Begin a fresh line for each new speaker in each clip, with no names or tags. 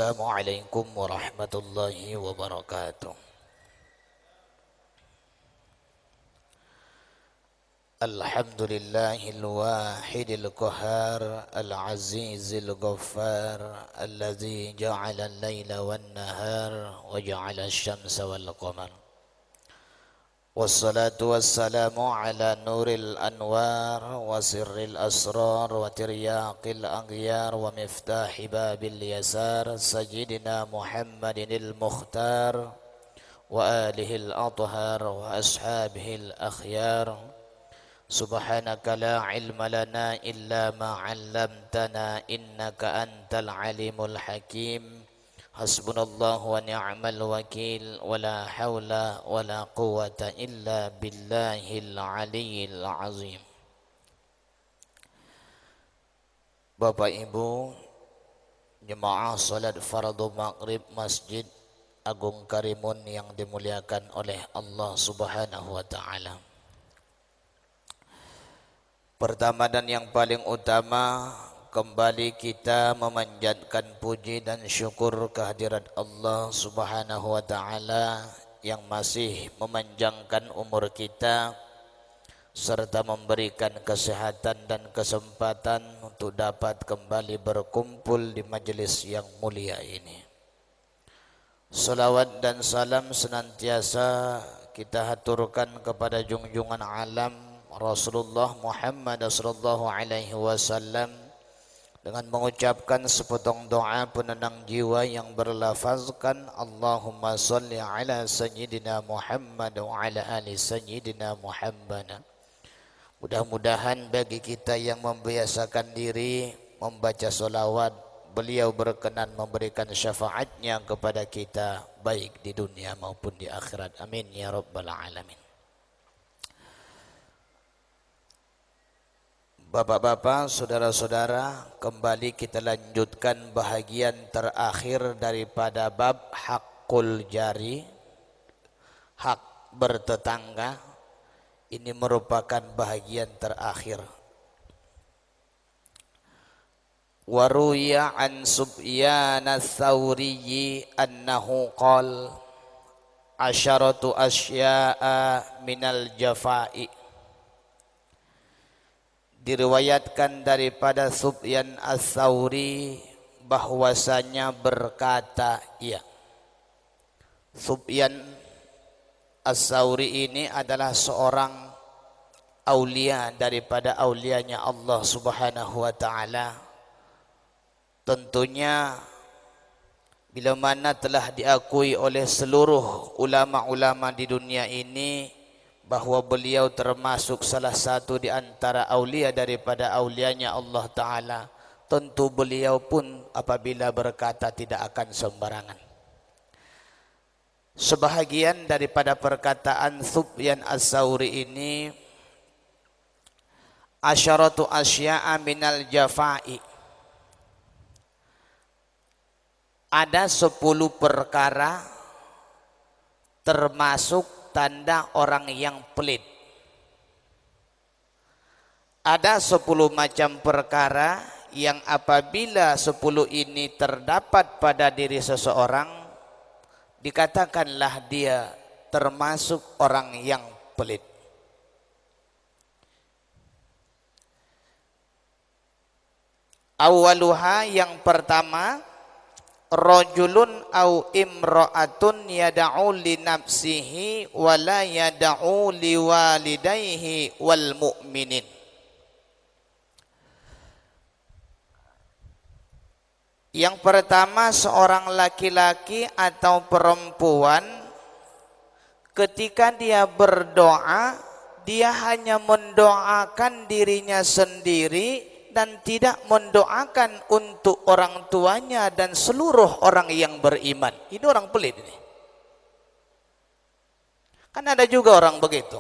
Assalamualaikum warahmatullahi wabarakatuh. Alhamdulillahil wahidil qahhar al-azizil ghaffar alladzi ja'ala al-laila wan nahar wa ja'ala asy-syamsa wal qamar. Wassalatu wassalamu ala nuril anwar wa sirril asrar wa tiryaqil aghyar wa miftahi babil yasar sayyidina Muhammadinil mukhtar wa alihil athhar wa ashabihil akhyar. Subhanaka la ilma lana illa ma 'allamtana innaka antal alimul hakim. Hasbunallahu wa ni'mal wakil wa la haula wa la quwwata illa billahil aliyyil azim. Bapak Ibu jemaah salat fardu maghrib Masjid Agung Karimun yang dimuliakan oleh Allah Subhanahu wa taala. Pertama dan yang paling utama, kembali kita memanjatkan puji dan syukur kehadirat Allah Subhanahu wa taala yang masih memanjangkan umur kita serta memberikan kesehatan dan kesempatan untuk dapat kembali berkumpul di majelis yang mulia ini. Salawat dan salam senantiasa kita haturkan kepada junjungan alam Rasulullah Muhammad sallallahu alaihi wasallam dengan mengucapkan sepotong doa penenang jiwa yang berlafazkan Allahumma salli ala sayyidina Muhammad wa ala ali sayyidina Muhammad. Mudah-mudahan bagi kita yang membiasakan diri membaca solawat, beliau berkenan memberikan syafaatnya kepada kita baik di dunia maupun di akhirat. Amin ya rabbal alamin. Bapak-bapak, saudara-saudara, kembali kita lanjutkan bahagian terakhir daripada bab hakul jari, hak bertetangga. Ini merupakan bahagian terakhir. Waruya an Sufyan ats-Tsauri annahu qala asyaratu asya'a minal jafa'i. Diriwayatkan daripada Sufyan ats-Tsauri bahwasanya berkata, ya, Sufyan ats-Tsauri ini adalah seorang aulia daripada aulianya Allah Subhanahu wa taala. Tentunya bila mana telah diakui oleh seluruh ulama-ulama di dunia ini bahwa beliau termasuk salah satu di antara aulia daripada aulianya Allah Ta'ala, tentu beliau pun apabila berkata tidak akan sembarangan. Sebahagian daripada perkataan Sufyan ats-Tsauri ini, asyaratu asya'a minal jafa'i, ada 10 perkara termasuk tanda orang yang pelit. Ada 10 macam perkara yang apabila 10 ini terdapat pada diri seseorang, dikatakanlah dia termasuk orang yang pelit. Awaluha, yang pertama, rajulun au imra'atun yad'u li nafsihi wa la yad'u li walidayhi wal mu'minin. Yang pertama, seorang laki-laki atau perempuan ketika dia berdoa, dia hanya mendoakan dirinya sendiri dan tidak mendoakan untuk orang tuanya dan seluruh orang yang beriman. Ini orang pelit ini. Kan ada juga orang begitu.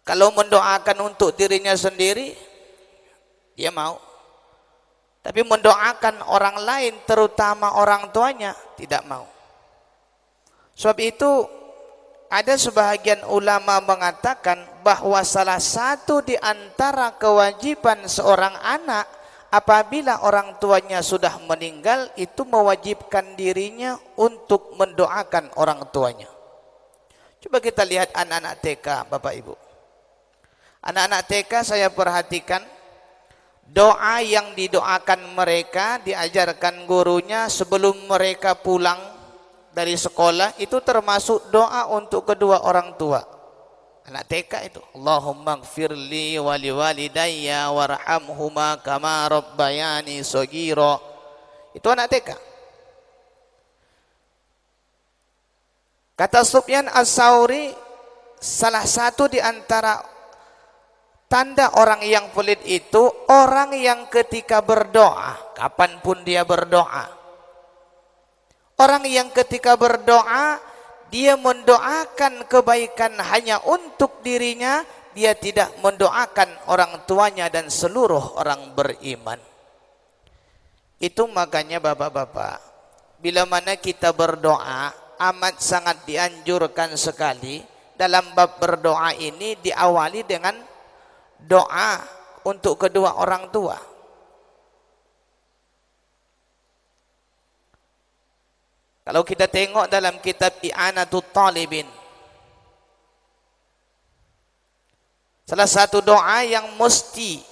Kalau mendoakan untuk dirinya sendiri, dia mau. Tapi mendoakan orang lain, terutama orang tuanya, tidak mau. Sebab itu ada sebahagian ulama mengatakan bahwa salah satu di antara kewajiban seorang anak apabila orang tuanya sudah meninggal, itu mewajibkan dirinya untuk mendoakan orang tuanya. Coba kita lihat anak-anak TK, Bapak Ibu. Anak-anak TK saya perhatikan, doa yang didoakan mereka, diajarkan gurunya sebelum mereka pulang dari sekolah, itu termasuk doa untuk kedua orang tua. Anak TK itu, Allahumma gfirli wali walidayya warhamhuma kama rabbayani shaghira. Itu anak TK. Kata Sufyan Ats-Tsauri, salah satu di antara tanda orang yang pelit itu orang yang ketika berdoa, kapanpun dia berdoa, orang yang ketika berdoa dia mendoakan kebaikan hanya untuk dirinya, dia tidak mendoakan orang tuanya dan seluruh orang beriman. Itu makanya bapak-bapak, bila mana kita berdoa, amat sangat dianjurkan sekali dalam bab berdoa ini diawali dengan doa untuk kedua orang tua. Kalau kita tengok dalam kitab I'anatul Talibin, salah satu doa yang mesti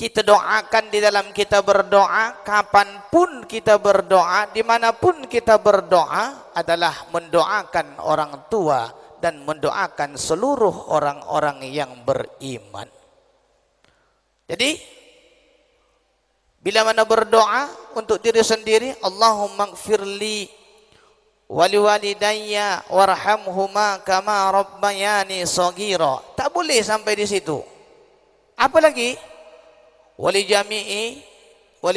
kita doakan di dalam kita berdoa, kapanpun kita berdoa, dimanapun kita berdoa, adalah mendoakan orang tua dan mendoakan seluruh orang-orang yang beriman. Jadi bila mana berdoa untuk diri sendiri, Allahumma gfirli wali walidayya warhamhuma kama rabbayani shaghira. Tak boleh sampai di situ. Apa lagi? Wali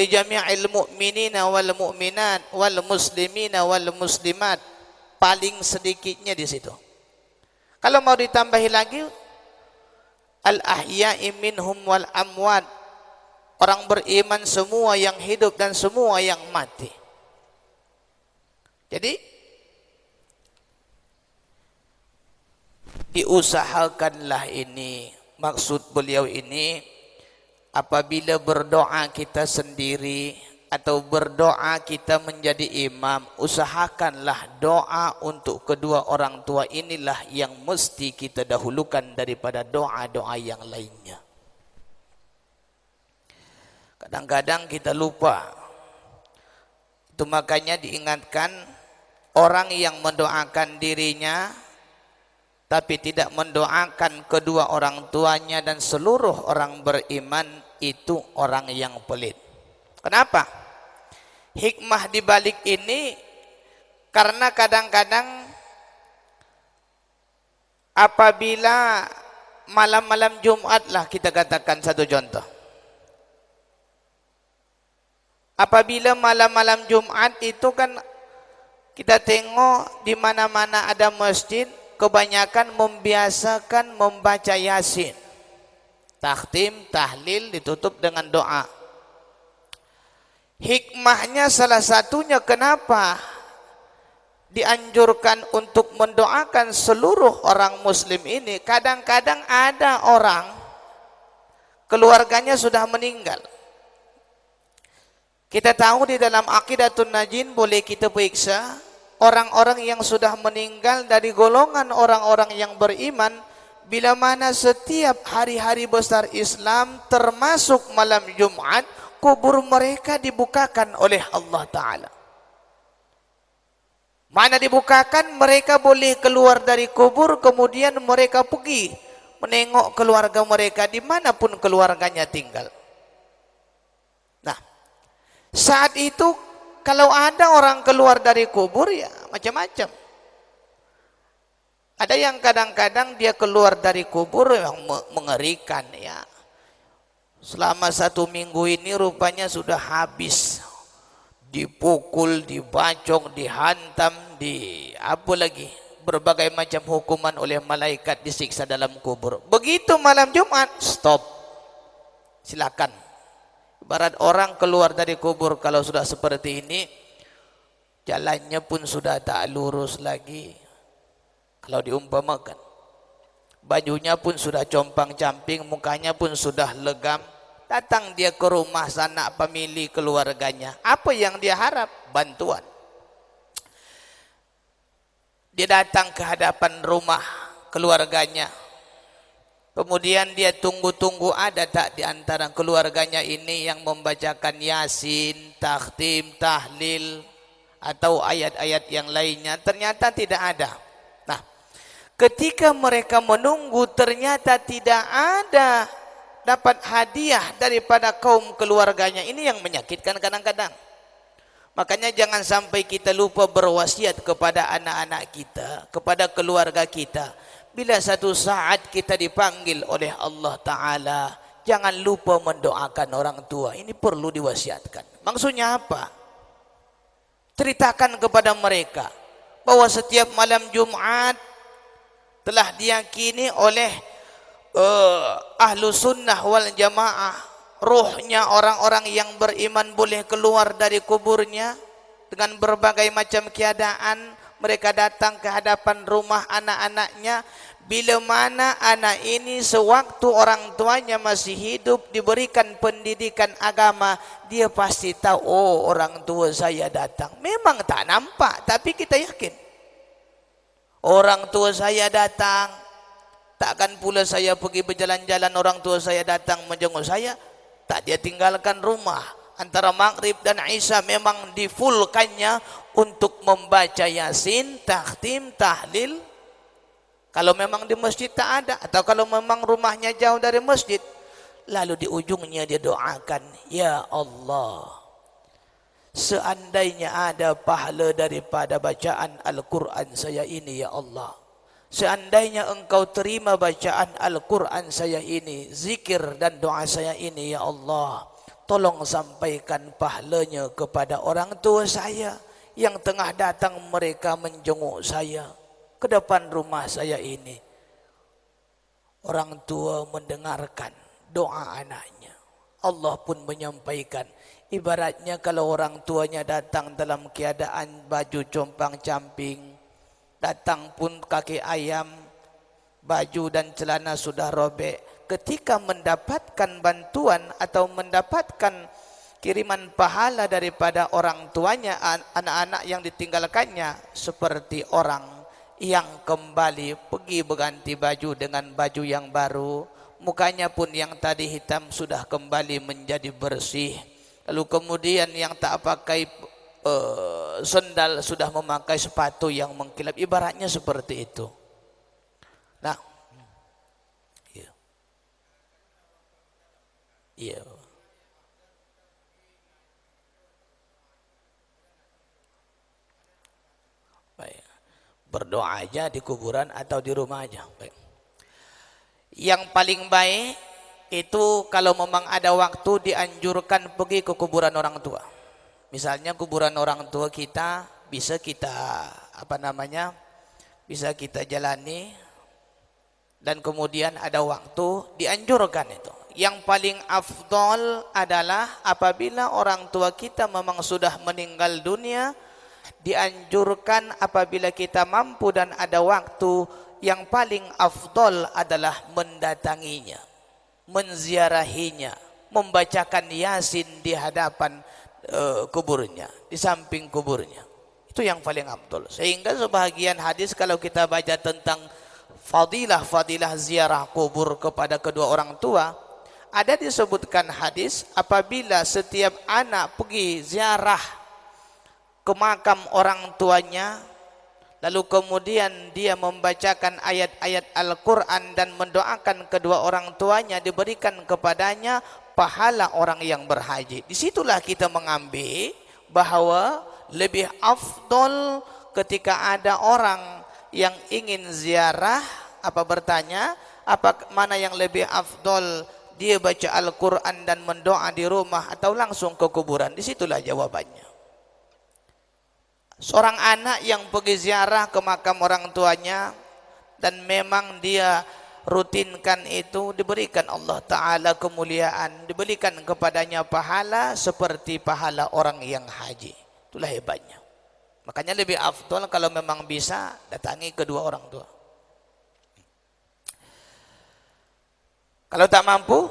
jami'il mu'minina wal mu'minat wal muslimina wal muslimat. Paling sedikitnya di situ. Kalau mau ditambahi lagi, al ahya'i minhum wal amwat. Orang beriman semua yang hidup dan semua yang mati. Jadi diusahakanlah ini. Maksud beliau ini, apabila berdoa kita sendiri atau berdoa kita menjadi imam, usahakanlah doa untuk kedua orang tua inilah yang mesti kita dahulukan daripada doa-doa yang lainnya. Kadang-kadang kita lupa. Itu makanya diingatkan, orang yang mendoakan dirinya tapi tidak mendoakan kedua orang tuanya dan seluruh orang beriman, itu orang yang pelit. Kenapa? Hikmah di balik ini karena kadang-kadang apabila malam-malam Jumat lah, kita katakan satu contoh. Apabila malam-malam Jumat itu kan kita tengok di mana-mana ada masjid, kebanyakan membiasakan membaca Yasin. Takhtim, tahlil ditutup dengan doa. Hikmahnya salah satunya kenapa dianjurkan untuk mendoakan seluruh orang muslim ini. Kadang-kadang ada orang keluarganya sudah meninggal. Kita tahu di dalam Aqidatun Najin boleh kita periksa orang-orang yang sudah meninggal dari golongan orang-orang yang beriman, bila mana setiap hari-hari besar Islam termasuk malam Jumat, kubur mereka dibukakan oleh Allah Ta'ala. Mana dibukakan, mereka boleh keluar dari kubur, kemudian mereka pergi menengok keluarga mereka dimanapun keluarganya tinggal. Nah, saat itu kalau ada orang keluar dari kubur, ya macam-macam. Ada yang kadang-kadang dia keluar dari kubur yang mengerikan, ya. Selama 1 minggu ini rupanya sudah habis. Dipukul, dibacok, dihantam, apa lagi, berbagai macam hukuman oleh malaikat, disiksa dalam kubur. Begitu malam Jumat, stop. Silakan. Ibarat orang keluar dari kubur kalau sudah seperti ini, jalannya pun sudah tak lurus lagi. Kalau diumpamakan, bajunya pun sudah compang-camping, mukanya pun sudah legam, Datang dia ke rumah sanak famili keluarganya. Apa yang dia harap? Bantuan. Dia datang ke hadapan rumah keluarganya. Kemudian dia tunggu-tunggu ada tak di antara keluarganya ini yang membacakan Yasin, takhtim, tahlil, atau ayat-ayat yang lainnya. Ternyata tidak ada. Nah, ketika mereka menunggu ternyata tidak ada dapat hadiah daripada kaum keluarganya. Ini yang menyakitkan kadang-kadang. Makanya jangan sampai kita lupa berwasiat kepada anak-anak kita, kepada keluarga kita. Bila satu saat kita dipanggil oleh Allah Ta'ala, jangan lupa mendoakan orang tua. Ini perlu diwasiatkan. Maksudnya apa? Ceritakan kepada mereka bahwa setiap malam Jumat telah diyakini oleh ahlu sunnah wal jamaah, ruhnya orang-orang yang beriman boleh keluar dari kuburnya dengan berbagai macam keadaan. Mereka datang ke hadapan rumah anak-anaknya. Bila mana anak ini sewaktu orang tuanya masih hidup diberikan pendidikan agama, dia pasti tahu, oh orang tua saya datang. Memang tak nampak, tapi kita yakin orang tua saya datang. Takkan pula saya pergi berjalan-jalan orang tua saya datang menjenguk saya. Tak, dia tinggalkan rumah. Antara maghrib dan isya memang difulkannya untuk membaca Yasin, takhtim, tahlil. Kalau memang di masjid tak ada, atau kalau memang rumahnya jauh dari masjid, lalu di ujungnya dia doakan, ya Allah, seandainya ada pahala daripada bacaan Al-Quran saya ini, ya Allah, seandainya engkau terima bacaan Al-Quran saya ini, zikir dan doa saya ini, ya Allah, tolong sampaikan pahalanya kepada orang tua saya yang tengah datang mereka menjenguk saya ke depan rumah saya ini. Orang tua mendengarkan doa anaknya. Allah pun menyampaikan. Ibaratnya kalau orang tuanya datang dalam keadaan baju compang-camping, datang pun kaki ayam, baju dan celana sudah robek. Ketika mendapatkan bantuan atau mendapatkan kiriman pahala daripada orang tuanya, anak-anak yang ditinggalkannya seperti orang yang kembali pergi berganti baju dengan baju yang baru. Mukanya pun yang tadi hitam sudah kembali menjadi bersih. Lalu kemudian yang tak pakai sendal sudah memakai sepatu yang mengkilap. Ibaratnya seperti itu. Nah, iya. Baik. Berdoa aja di kuburan atau di rumah aja. Baik. Yang paling baik itu kalau memang ada waktu dianjurkan pergi ke kuburan orang tua. Misalnya kuburan orang tua kita bisa kita bisa kita jalani, dan kemudian ada waktu dianjurkan itu. Yang paling afdol adalah apabila orang tua kita memang sudah meninggal dunia, dianjurkan apabila kita mampu dan ada waktu, yang paling afdol adalah mendatanginya, menziarahinya, membacakan Yasin di hadapan kuburnya, di samping kuburnya. Itu yang paling afdol. Sehingga sebahagian hadis kalau kita baca tentang fadilah ziarah kubur kepada kedua orang tua, ada disebutkan hadis apabila setiap anak pergi ziarah ke makam orang tuanya, lalu kemudian dia membacakan ayat-ayat Al-Quran dan mendoakan kedua orang tuanya, diberikan kepadanya pahala orang yang berhaji. Disitulah kita mengambil bahawa lebih afdol ketika ada orang yang ingin ziarah, bertanya, mana yang lebih afdol, dia baca Al-Quran dan mendoa di rumah atau langsung ke kuburan? Disitulah jawabannya. Seorang anak yang pergi ziarah ke makam orang tuanya dan memang dia rutinkan itu, diberikan Allah Ta'ala kemuliaan, diberikan kepadanya pahala seperti pahala orang yang haji. Itulah hebatnya. Makanya lebih afdol kalau memang bisa datangi kedua orang tua. Kalau tak mampu,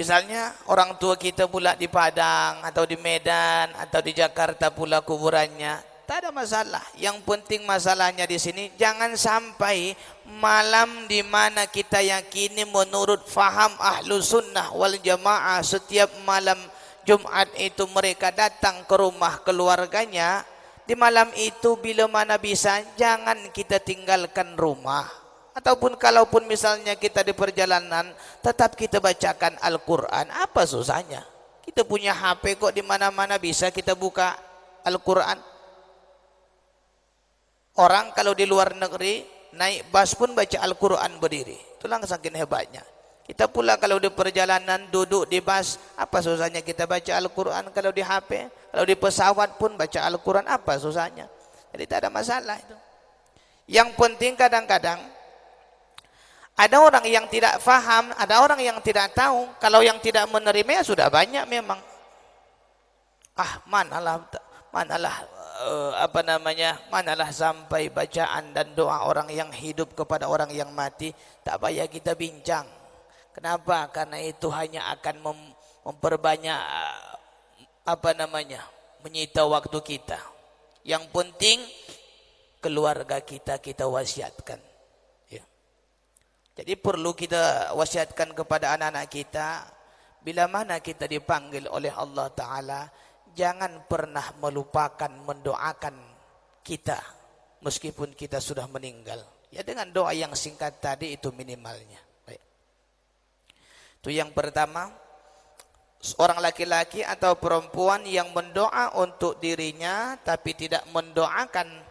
Misalnya orang tua kita pula di Padang atau di Medan atau di Jakarta pula kuburannya, tak ada masalah. Yang penting masalahnya di sini jangan sampai malam di mana kita yakini menurut faham ahlu sunnah wal jamaah setiap malam Jumat itu mereka datang ke rumah keluarganya. Di malam itu bila mana bisa jangan kita tinggalkan rumah. Ataupun kalaupun misalnya kita di perjalanan tetap kita bacakan Al-Quran. Apa susahnya? Kita punya HP kok di mana-mana bisa kita buka Al-Quran. Orang kalau di luar negeri naik bus pun baca Al-Quran berdiri. Itulah saking hebatnya. Kita pula kalau di perjalanan duduk di bus, apa susahnya kita baca Al-Quran kalau di HP? Kalau di pesawat pun baca Al-Quran, apa susahnya? Jadi tak ada masalah itu. Yang penting kadang-kadang ada orang yang tidak faham, ada orang yang tidak tahu. Kalau yang tidak menerima ya sudah banyak memang. Manalah sampai bacaan dan doa orang yang hidup kepada orang yang mati, tak payah kita bincang. Kenapa? Karena itu hanya akan memperbanyak menyita waktu kita. Yang penting keluarga kita wasiatkan. Jadi perlu kita wasiatkan kepada anak-anak kita, bila mana kita dipanggil oleh Allah Ta'ala, jangan pernah melupakan mendoakan kita, meskipun kita sudah meninggal. Ya dengan doa yang singkat tadi itu minimalnya. Baik. Itu yang pertama, seorang laki-laki atau perempuan yang mendoa untuk dirinya, tapi tidak mendoakan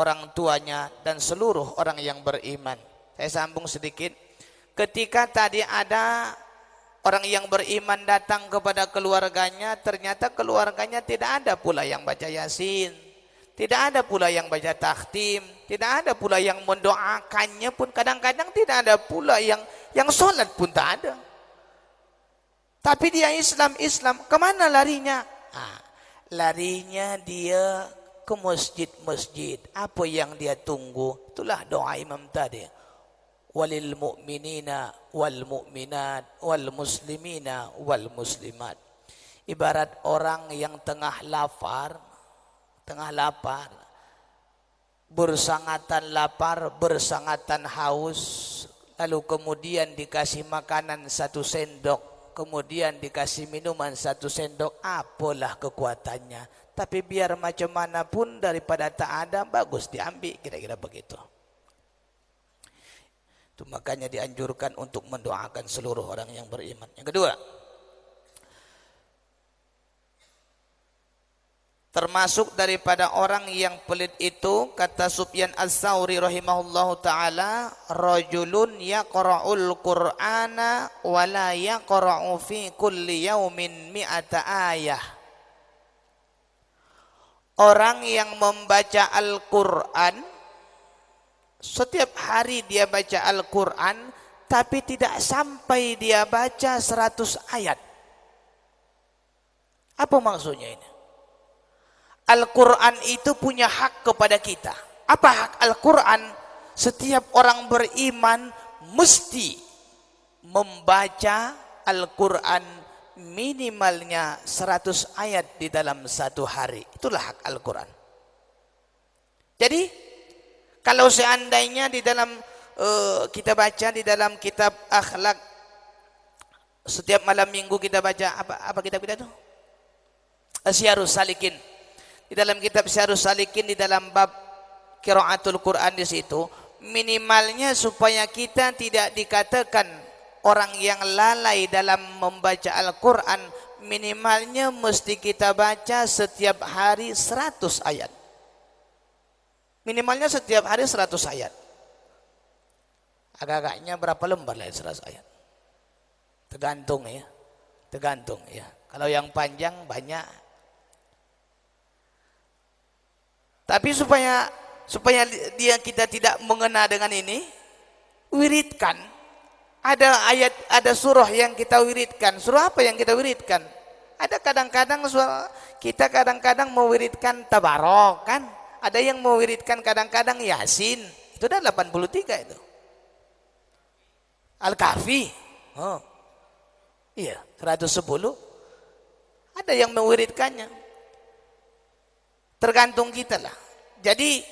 orang tuanya dan seluruh orang yang beriman. Saya sambung sedikit. Ketika tadi ada orang yang beriman datang kepada keluarganya, ternyata keluarganya tidak ada pula yang baca Yasin, tidak ada pula yang baca takhtim, tidak ada pula yang mendoakannya pun, kadang-kadang tidak ada pula yang sholat pun tak ada. Tapi dia Islam, kemana larinya? Larinya dia ke masjid. Apa yang dia tunggu? Itulah doa imam tadi. Walil mu'minina wal mu'minat wal muslimina wal muslimat. Ibarat orang yang tengah lapar, bersangatan lapar, bersangatan haus, lalu kemudian dikasih makanan 1 sendok, kemudian dikasih minuman 1 sendok, apalah kekuatannya. Tapi biar macam mana pun daripada tak ada, bagus diambil, kira-kira begitu. Itu makanya dianjurkan untuk mendoakan seluruh orang yang beriman. Yang kedua, termasuk daripada orang yang pelit itu, kata Sufyan Ats-Tsauri rahimahullahu taala, rajulun yaqra'ul Qur'ana wa la yaqra'u fi kulli yaumin mi'ata ayah. Orang yang membaca Al-Qur'an, setiap hari dia baca Al-Quran, tapi tidak sampai dia baca 100 ayat. Apa maksudnya ini? Al-Quran itu punya hak kepada kita. Apa hak Al-Quran? Setiap orang beriman mesti membaca Al-Quran minimalnya 100 ayat di dalam 1 hari. Itulah hak Al-Quran. Jadi kalau seandainya di dalam kita baca di dalam kitab akhlak, setiap malam minggu kita baca apa kitab kita itu? Syarhus Salikin. Di dalam kitab Syarhus Salikin di dalam bab qiraatul Quran di situ, minimalnya supaya kita tidak dikatakan orang yang lalai dalam membaca Al-Quran, minimalnya mesti kita baca setiap hari 100 ayat. Minimalnya setiap hari 100 ayat. Agak-agaknya berapa lembar lah 100 ayat? Tergantung ya. Kalau yang panjang banyak. Tapi supaya kita tidak mengena dengan ini, wiridkan. Ada ayat, ada surah yang kita wiridkan. Surah apa yang kita wiridkan? Ada kadang-kadang kita mewiridkan Tabarok kan? Ada yang mewiridkan kadang-kadang Yasin. Itu dah 83 itu. Al-Kahfi. Iya, 110. Ada yang mewiridkannya. Tergantung kita lah. Jadi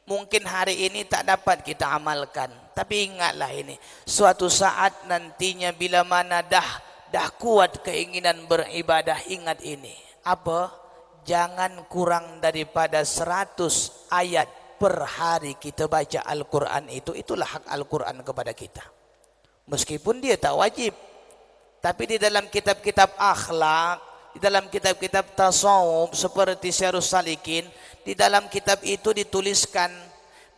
mungkin hari ini tak dapat kita amalkan, tapi ingatlah ini, suatu saat nantinya bila mana dah kuat keinginan beribadah, ingat ini. Apa? Jangan kurang daripada 100 ayat per hari kita baca Al-Quran itu. Itulah hak Al-Quran kepada kita. Meskipun dia tak wajib, tapi di dalam kitab-kitab akhlak, di dalam kitab-kitab tasawuf seperti Syarus Salikin, di dalam kitab itu dituliskan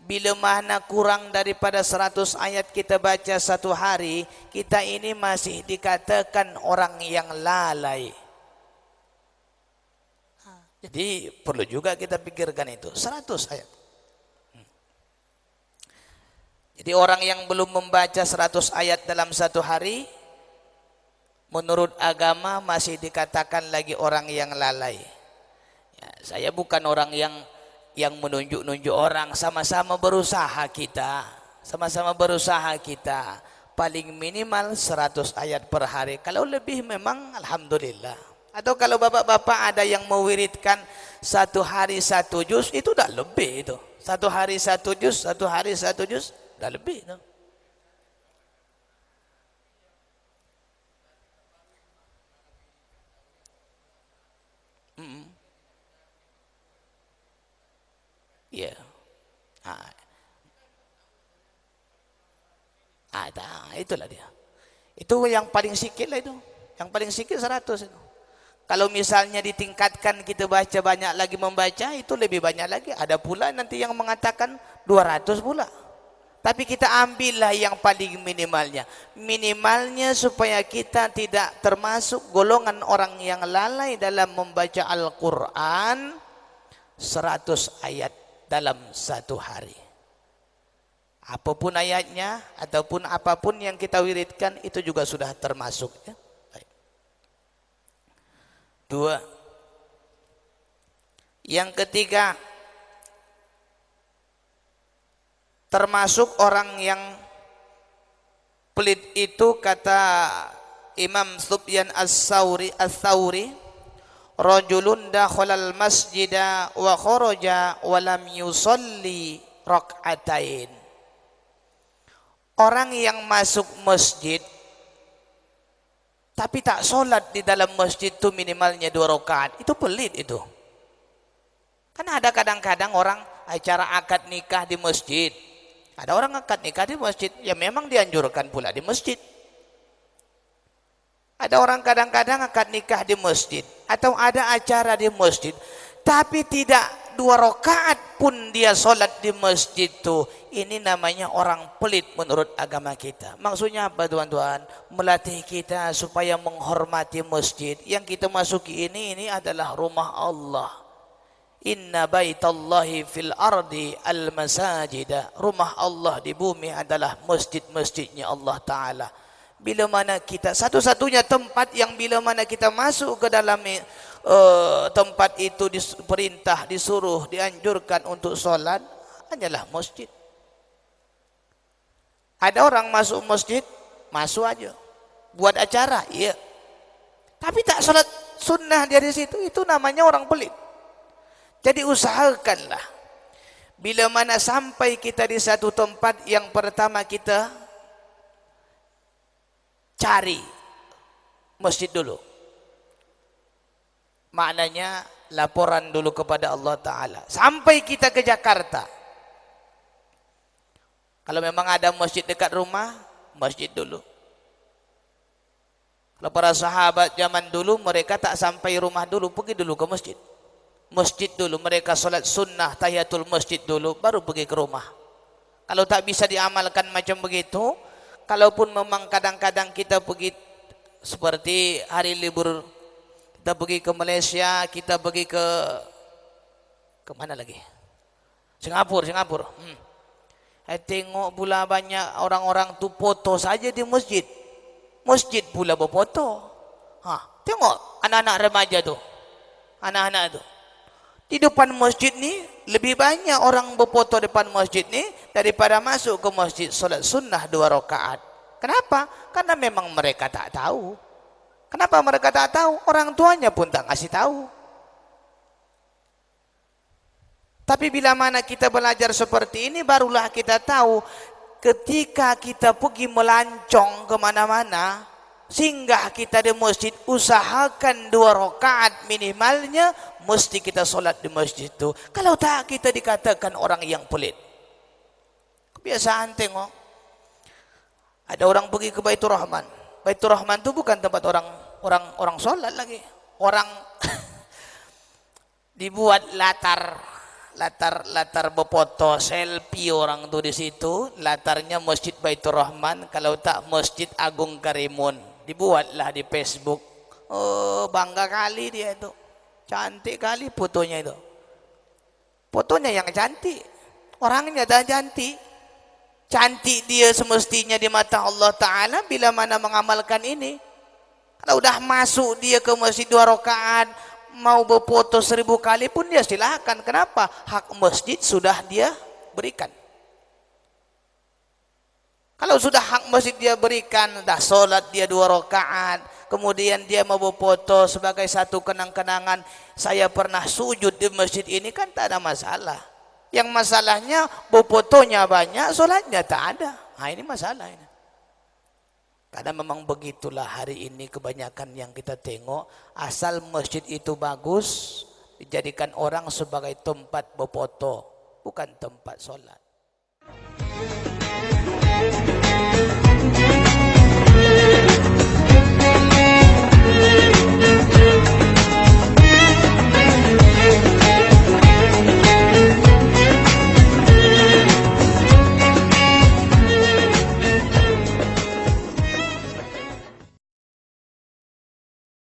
bila mana kurang daripada 100 ayat kita baca satu hari, kita ini masih dikatakan orang yang lalai. Jadi perlu juga kita pikirkan itu, 100 ayat. Jadi orang yang belum membaca 100 ayat dalam satu hari, menurut agama masih dikatakan lagi orang yang lalai. Ya, saya bukan orang yang menunjuk-nunjuk orang, sama-sama berusaha kita. Sama-sama berusaha kita. Paling minimal 100 ayat per hari. Kalau lebih memang alhamdulillah. Atau kalau bapak-bapak ada yang mewiridkan satu hari satu juz, itu dah lebih itu. Satu hari satu juz, satu hari satu juz, dah lebih itu. Ya. Itulah dia. Itu yang paling sikit lah itu. Yang paling sikit 100 itu. Kalau misalnya ditingkatkan kita baca banyak lagi membaca, itu lebih banyak lagi. Ada pula nanti yang mengatakan 200 pula. Tapi kita ambillah yang paling minimalnya. Minimalnya supaya kita tidak termasuk golongan orang yang lalai dalam membaca Al-Quran 100 ayat dalam satu hari. Apapun ayatnya ataupun apapun yang kita wiridkan itu juga sudah termasuk. Ya? Baik. 2. Yang ketiga, termasuk orang yang pelit itu kata Imam Sufyan Ats-Tsauri, rajulun dakhalal masjida wa kharaja wa lam yusalli rak'atain. Orang yang masuk masjid tapi tak solat di dalam masjid itu minimalnya 2 rakaat, itu pelit itu. Kan ada kadang-kadang orang acara akad nikah di masjid. Ada orang akad nikah di masjid, ya memang dianjurkan pula di masjid. Ada orang kadang-kadang akad nikah di masjid atau ada acara di masjid, tapi tidak 2 rakaat pun dia solat di masjid itu. Ini namanya orang pelit menurut agama kita. Maksudnya apa tuan-tuan? Melatih kita supaya menghormati masjid. Yang kita masuki ini adalah rumah Allah. Inna baitallahi fil ardi al-masajida. Rumah Allah di bumi adalah masjid-masjidnya Allah Ta'ala. Bila mana kita, satu-satunya tempat yang bila mana kita masuk ke dalam tempat itu diperintah, disuruh, dianjurkan untuk solat hanyalah masjid. Ada orang masuk masjid, masuk aja. Buat acara, iya. Tapi tak solat sunnah dia di situ, itu namanya orang pelit. Jadi usahakanlah. Bila mana sampai kita di satu tempat, yang pertama kita cari masjid dulu. Maknanya laporan dulu kepada Allah Ta'ala. Sampai kita ke Jakarta. Kalau memang ada masjid dekat rumah, masjid dulu. Kalau para sahabat zaman dulu, mereka tak sampai rumah dulu, pergi dulu ke masjid. Masjid dulu, mereka solat sunnah, tahiyatul masjid dulu, baru pergi ke rumah. Kalau tak bisa diamalkan macam begitu, kalaupun memang kadang-kadang kita pergi seperti hari libur, kita pergi ke Malaysia, kita pergi ke mana lagi? Singapura. Tengok pula banyak orang-orang tu foto saja di masjid. Masjid pula berfoto. Tengok anak-anak remaja tu. Anak-anak tu. Di depan masjid ni lebih banyak orang berfoto depan masjid ni daripada masuk ke masjid solat sunnah 2 rakaat. Kenapa? Karena memang mereka tak tahu. Kenapa mereka tak tahu? Orang tuanya pun tak kasih tahu. Tapi bila mana kita belajar seperti ini, barulah kita tahu ketika kita pergi melancong kemana-mana, singgah kita di masjid, usahakan 2 rakaat minimalnya, mesti kita solat di masjid itu. Kalau tak, kita dikatakan orang yang pelit. Kebiasaan tengok, ada orang pergi ke Baitur Rahman. Baitur Rahman itu bukan tempat orang solat lagi. Orang dibuat latar berfoto selfie orang tuh di situ. Latarnya Masjid Baitur Rahman, kalau tak Masjid Agung Karimun. Dibuatlah di Facebook. Oh, bangga kali dia itu. Cantik kali fotonya itu. Fotonya yang cantik. Orangnya tak cantik. Cantik dia semestinya di mata Allah Ta'ala bila mana mengamalkan ini. Kalau udah masuk dia ke masjid 2 rakaat, mau berfoto 1000 kali pun dia silakan. Kenapa? Hak masjid sudah dia berikan. Kalau sudah hak masjid dia berikan, dah solat dia 2 rakaat, kemudian dia mau berfoto sebagai satu kenang-kenangan, saya pernah sujud di masjid ini, kan tak ada masalah. Yang masalahnya berfotonya banyak, solatnya tak ada. Nah, ini masalah ini. Karena memang begitulah hari ini kebanyakan yang kita tengok, asal masjid itu bagus, dijadikan orang sebagai tempat berfoto, bukan tempat solat.